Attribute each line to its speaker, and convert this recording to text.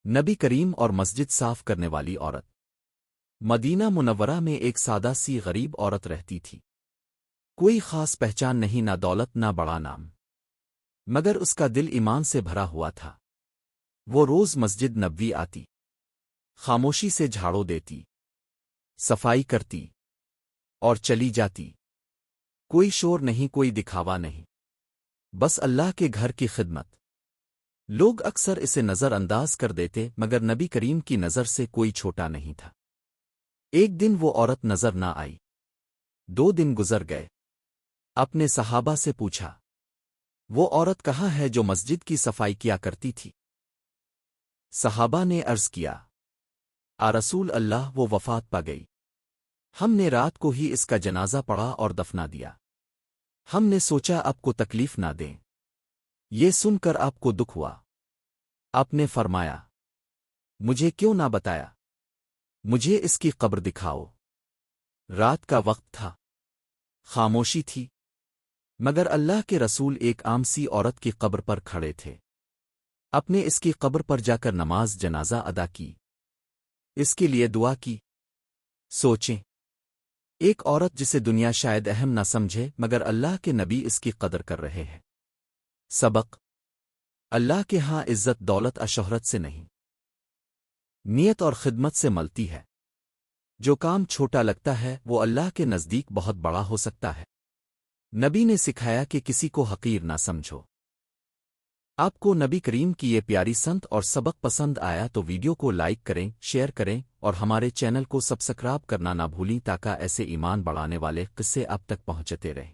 Speaker 1: نبی کریم اور مسجد صاف کرنے والی عورت۔ مدینہ منورہ میں ایک سادہ سی غریب عورت رہتی تھی۔ کوئی خاص پہچان نہیں، نہ دولت نہ بڑا نام، مگر اس کا دل ایمان سے بھرا ہوا تھا۔ وہ روز مسجد نبوی آتی، خاموشی سے جھاڑو دیتی، صفائی کرتی اور چلی جاتی۔ کوئی شور نہیں، کوئی دکھاوا نہیں، بس اللہ کے گھر کی خدمت۔ لوگ اکثر اسے نظر انداز کر دیتے، مگر نبی کریم کی نظر سے کوئی چھوٹا نہیں تھا۔ ایک دن وہ عورت نظر نہ آئی، 2 دن گزر گئے۔ اپنے صحابہ سے پوچھا، وہ عورت کہاں ہے جو مسجد کی صفائی کیا کرتی تھی؟ صحابہ نے عرض کیا، رسول اللہ، وہ وفات پا گئی۔ ہم نے رات کو ہی اس کا جنازہ پڑھا اور دفنا دیا۔ ہم نے سوچا آپ کو تکلیف نہ دیں۔ یہ سن کر آپ کو دکھ ہوا۔ آپ نے فرمایا، مجھے کیوں نہ بتایا؟ مجھے اس کی قبر دکھاؤ۔ رات کا وقت تھا، خاموشی تھی، مگر اللہ کے رسول ایک عام سی عورت کی قبر پر کھڑے تھے۔ اپنے اس کی قبر پر جا کر نماز جنازہ ادا کی، اس کے لیے دعا کی۔ سوچیں، ایک عورت جسے دنیا شاید اہم نہ سمجھے، مگر اللہ کے نبی اس کی قدر کر رہے ہیں۔ سبق: اللہ کے ہاں عزت دولت شہرت سے نہیں، نیت اور خدمت سے ملتی ہے۔ جو کام چھوٹا لگتا ہے وہ اللہ کے نزدیک بہت بڑا ہو سکتا ہے۔ نبی نے سکھایا کہ کسی کو حقیر نہ سمجھو۔ آپ کو نبی کریم کی یہ پیاری سنت اور سبق پسند آیا تو ویڈیو کو لائک کریں، شیئر کریں اور ہمارے چینل کو سبسکرائب کرنا نہ بھولیں تاکہ ایسے ایمان بڑھانے والے قصے آپ تک پہنچتے رہیں۔